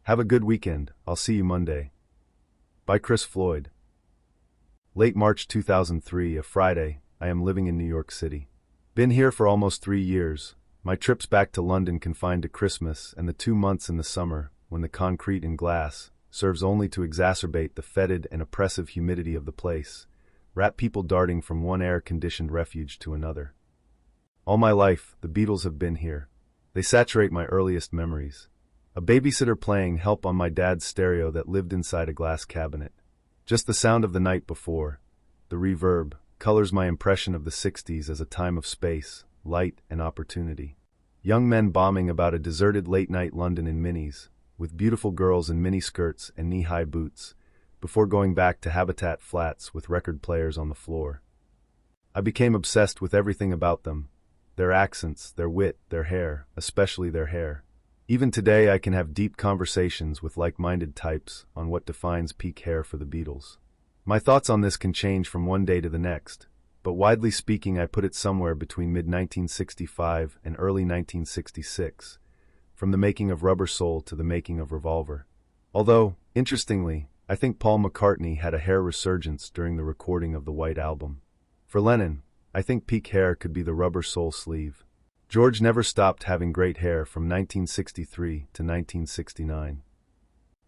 Have a good weekend. I'll see you Monday. By Chris Floyd. Late March 2003, a Friday, I am living in New York City. Been here for almost 3 years. My trips back to London confined to Christmas and the 2 months in the summer, when the concrete and glass serves only to exacerbate the fetid and oppressive humidity of the place, rat people darting from one air-conditioned refuge to another. All my life, the Beatles have been here. They saturate my earliest memories. A babysitter playing Help on my dad's stereo that lived inside a glass cabinet. Just the sound of the night before, the reverb, colors my impression of the 60s as a time of space, light, and opportunity. Young men bombing about a deserted late-night London in minis, with beautiful girls in miniskirts and knee-high boots, before going back to Habitat Flats with record players on the floor. I became obsessed with everything about them, their accents, their wit, their hair, especially their hair. Even today I can have deep conversations with like-minded types on what defines peak hair for the Beatles. My thoughts on this can change from one day to the next, but widely speaking I put it somewhere between mid-1965 and early 1966, from the making of Rubber Soul to the making of Revolver. Although, interestingly, I think Paul McCartney had a hair resurgence during the recording of the White Album. For Lennon, I think peak hair could be the Rubber Soul sleeve. George never stopped having great hair from 1963 to 1969.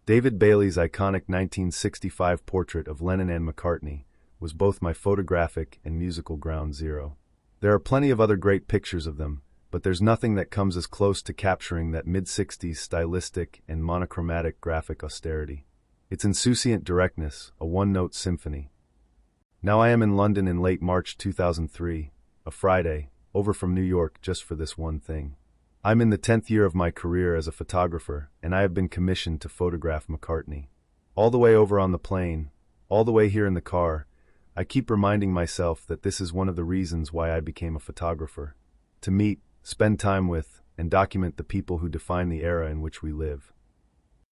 David Bailey's iconic 1965 portrait of Lennon and McCartney was both my photographic and musical ground zero. There are plenty of other great pictures of them, but there's nothing that comes as close to capturing that mid-60s stylistic and monochromatic graphic austerity. Its insouciant directness, a one-note symphony. Now I am in London in late March 2003, a Friday, over from New York just for this one thing. I'm in the 10th year of my career as a photographer, and I have been commissioned to photograph McCartney. All the way over on the plane, all the way here in the car, I keep reminding myself that this is one of the reasons why I became a photographer. To meet, spend time with, and document the people who define the era in which we live.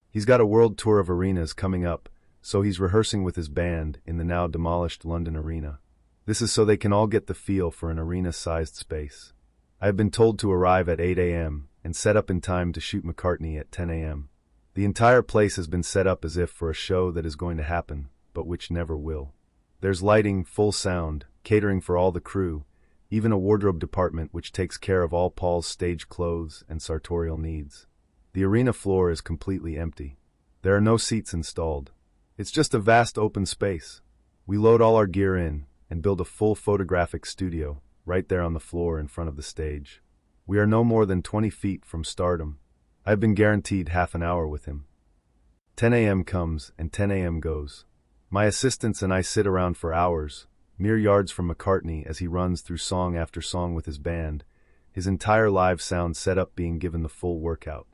He's got a world tour of arenas coming up, so he's rehearsing with his band in the now demolished London Arena. This is so they can all get the feel for an arena-sized space. I have been told to arrive at 8 a.m. and set up in time to shoot McCartney at 10 a.m. The entire place has been set up as if for a show that is going to happen, but which never will. There's lighting, full sound, catering for all the crew, even a wardrobe department which takes care of all Paul's stage clothes and sartorial needs. The arena floor is completely empty. There are no seats installed. It's just a vast open space. We load all our gear in and build a full photographic studio right there on the floor in front of the stage. We are no more than 20 feet from stardom. I have been guaranteed half an hour with him. 10 a.m. comes and 10 a.m. goes. My assistants and I sit around for hours, mere yards from McCartney as he runs through song after song with his band, his entire live sound setup being given the full workout.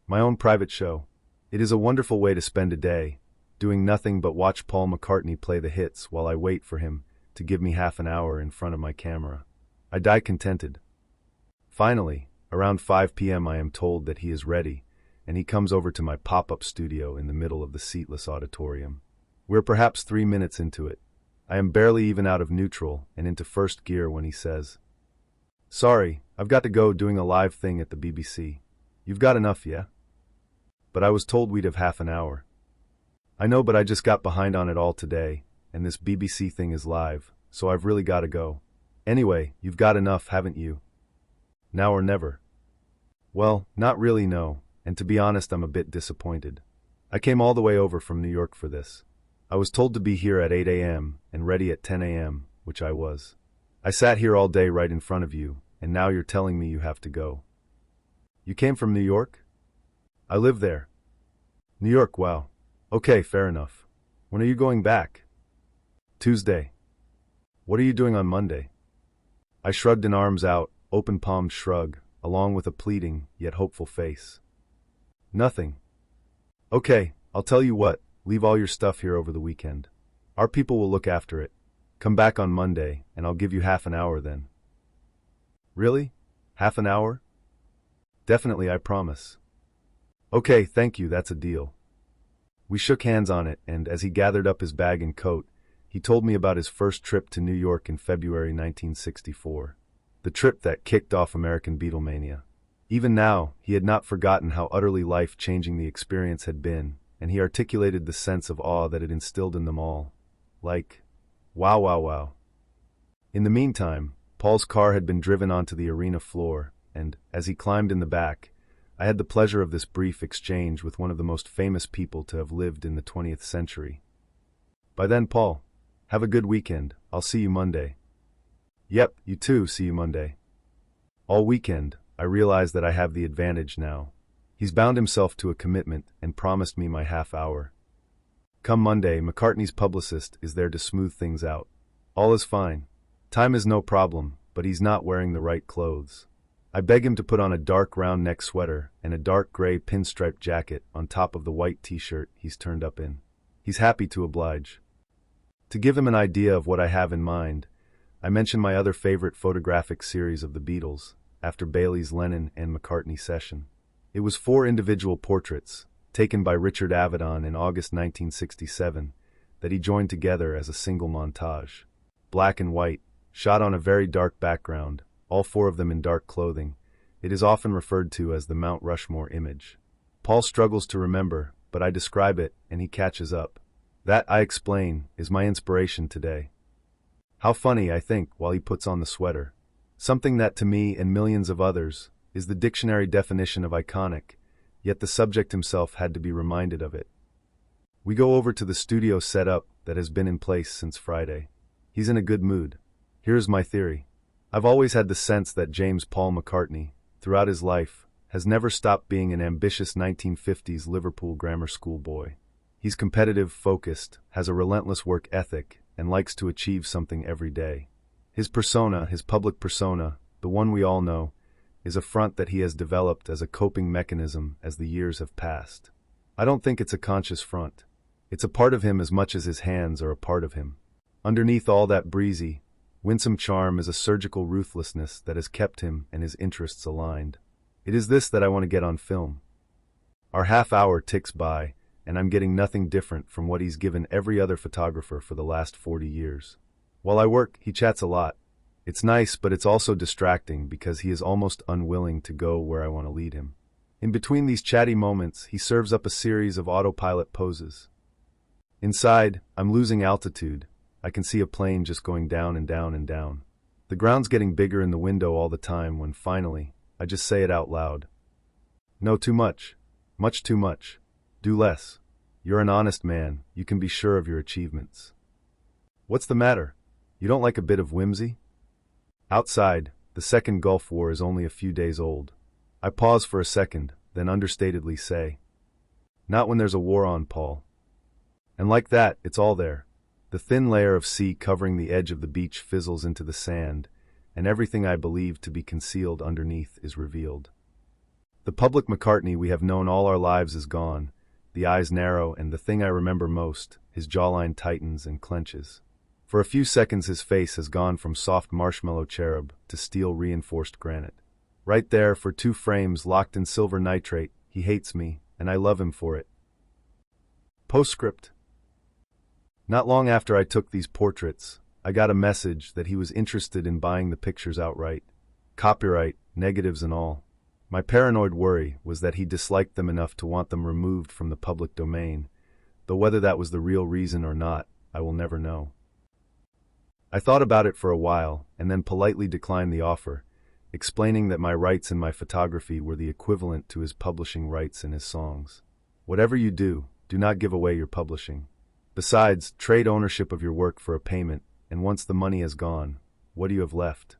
My own private show. It is a wonderful way to spend a day, doing nothing but watch Paul McCartney play the hits while I wait for him to give me half an hour in front of my camera. I die contented. Finally, around 5 p.m. I am told that he is ready, and he comes over to my pop-up studio in the middle of the seatless auditorium. We're perhaps 3 minutes into it. I am barely even out of neutral and into first gear when he says, "Sorry, I've got to go doing a live thing at the BBC. You've got enough, yeah? But I was told we'd have half an hour." I know, but I just got behind on it all today, and this BBC thing is live, so I've really got to go. Anyway, you've got enough, haven't you? Now or never. Well, not really, no, and to be honest, I'm a bit disappointed. I came all the way over from New York for this. I was told to be here at 8 a.m. and ready at 10 a.m., which I was. I sat here all day right in front of you, and now you're telling me you have to go. You came from New York? I live there. New York, wow. Okay, fair enough. When are you going back? Tuesday. What are you doing on Monday? I shrugged an arms out, open-palmed shrug, along with a pleading, yet hopeful face. Nothing. Okay, I'll tell you what, leave all your stuff here over the weekend. Our people will look after it. Come back on Monday, and I'll give you half an hour then. Really? Half an hour? Definitely, I promise. Okay, thank you, that's a deal. We shook hands on it, and as he gathered up his bag and coat, he told me about his first trip to New York in February 1964. the trip that kicked off American Beatlemania. Even now, he had not forgotten how utterly life-changing the experience had been, and he articulated the sense of awe that it instilled in them all. Like, wow, wow, wow. In the meantime, Paul's car had been driven onto the arena floor, and, as he climbed in the back, I had the pleasure of this brief exchange with one of the most famous people to have lived in the 20th century. By then, Paul, have a good weekend. I'll see you Monday. Yep, you too, see you Monday. All weekend, I realize that I have the advantage now. He's bound himself to a commitment and promised me my half hour. Come Monday, McCartney's publicist is there to smooth things out. All is fine. Time is no problem, but he's not wearing the right clothes. I beg him to put on a dark round neck sweater and a dark gray pinstripe jacket on top of the white t-shirt he's turned up in. He's happy to oblige. To give him an idea of what I have in mind, I mention my other favorite photographic series of the Beatles, after Bailey's Lennon and McCartney session. It was 4 individual portraits, taken by Richard Avedon in August 1967, that he joined together as a single montage. Black and white, shot on a very dark background, all 4 of them in dark clothing. It is often referred to as the Mount Rushmore image. Paul struggles to remember, but I describe it and he catches up. That, I explain, is my inspiration today. How funny, I think, while he puts on the sweater. Something that to me and millions of others is the dictionary definition of iconic, yet the subject himself had to be reminded of it. We go over to the studio setup that has been in place since Friday. He's in a good mood. Here's my theory. I've always had the sense that James Paul McCartney, throughout his life, has never stopped being an ambitious 1950s Liverpool grammar school boy. He's competitive, focused, has a relentless work ethic, and likes to achieve something every day. His persona, his public persona, the one we all know, is a front that he has developed as a coping mechanism as the years have passed. I don't think it's a conscious front. It's a part of him as much as his hands are a part of him. Underneath all that breezy, winsome charm is a surgical ruthlessness that has kept him and his interests aligned. It is this that I want to get on film. Our half hour ticks by, and I'm getting nothing different from what he's given every other photographer for the last 40 years. While I work, he chats a lot. It's nice, but it's also distracting because he is almost unwilling to go where I want to lead him. In between these chatty moments, he serves up a series of autopilot poses. Inside, I'm losing altitude. I can see a plane just going down and down and down. The ground's getting bigger in the window all the time when finally, I just say it out loud. No, too much. Much too much. Do less. You're an honest man. You can be sure of your achievements. What's the matter? You don't like a bit of whimsy? Outside, the Second Gulf War is only a few days old. I pause for a second, then understatedly say, not when there's a war on, Paul. And like that, it's all there. The thin layer of sea covering the edge of the beach fizzles into the sand, and everything I believed to be concealed underneath is revealed. The public McCartney we have known all our lives is gone. The eyes narrow, and the thing I remember most, his jawline tightens and clenches. For a few seconds his face has gone from soft marshmallow cherub to steel-reinforced granite. Right there, for 2 frames locked in silver nitrate, he hates me, and I love him for it. Postscript. Not long after I took these portraits, I got a message that he was interested in buying the pictures outright. Copyright, negatives and all. My paranoid worry was that he disliked them enough to want them removed from the public domain, though whether that was the real reason or not, I will never know. I thought about it for a while, and then politely declined the offer, explaining that my rights in my photography were the equivalent to his publishing rights in his songs. Whatever you do not give away your publishing. Besides, trade ownership of your work for a payment, and once the money is gone, what do you have left?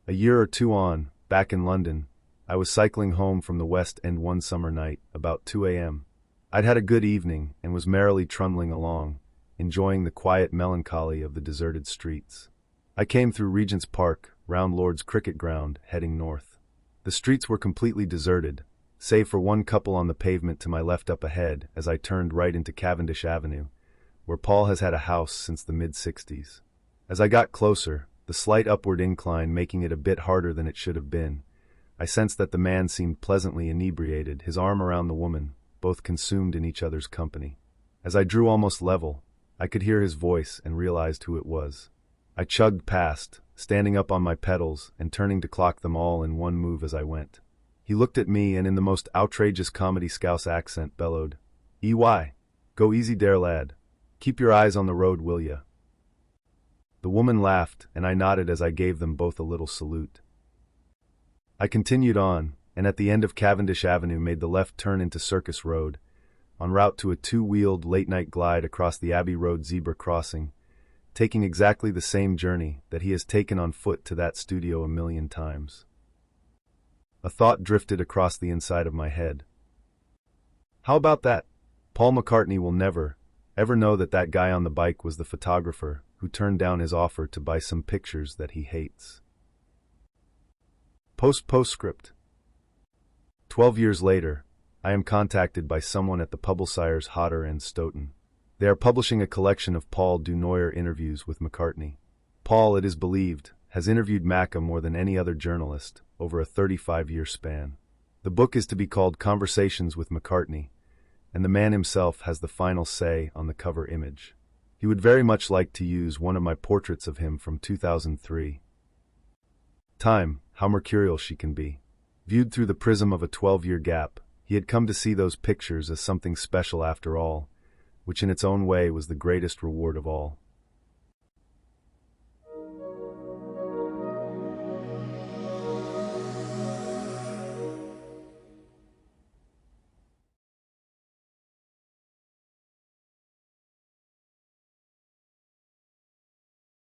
A year or 2 on, back in London, I was cycling home from the West End one summer night, about 2 a.m. I'd had a good evening and was merrily trundling along, enjoying the quiet melancholy of the deserted streets. I came through Regent's Park, round Lord's cricket ground, heading north. The streets were completely deserted, save for one couple on the pavement to my left up ahead as I turned right into Cavendish Avenue, where Paul has had a house since the mid-60s. As I got closer, the slight upward incline making it a bit harder than it should have been, I sensed that the man seemed pleasantly inebriated, his arm around the woman, both consumed in each other's company. As I drew almost level, I could hear his voice and realized who it was. I chugged past, standing up on my pedals and turning to clock them all in one move as I went. He looked at me and in the most outrageous comedy Scouse accent bellowed, "EY, go easy dare lad. Keep your eyes on the road, will ya?" The woman laughed, and I nodded as I gave them both a little salute. I continued on, and at the end of Cavendish Avenue made the left turn into Circus Road, en route to a two-wheeled late-night glide across the Abbey Road zebra crossing, taking exactly the same journey that he has taken on foot to that studio a million times. A thought drifted across the inside of my head. How about that? Paul McCartney will never, ever know that that guy on the bike was the photographer who turned down his offer to buy some pictures that he hates. Postscript. 12 years later, I am contacted by someone at the Publishers Hodder and Stoughton. They are publishing a collection of Paul du Noyer interviews with McCartney. Paul, it is believed, has interviewed Macca more than any other journalist over a 35-year span. The book is to be called Conversations with McCartney, and the man himself has the final say on the cover image. He would very much like to use one of my portraits of him from 2003. Time, how mercurial she can be. Viewed through the prism of a 12-year gap, he had come to see those pictures as something special after all, which in its own way was the greatest reward of all.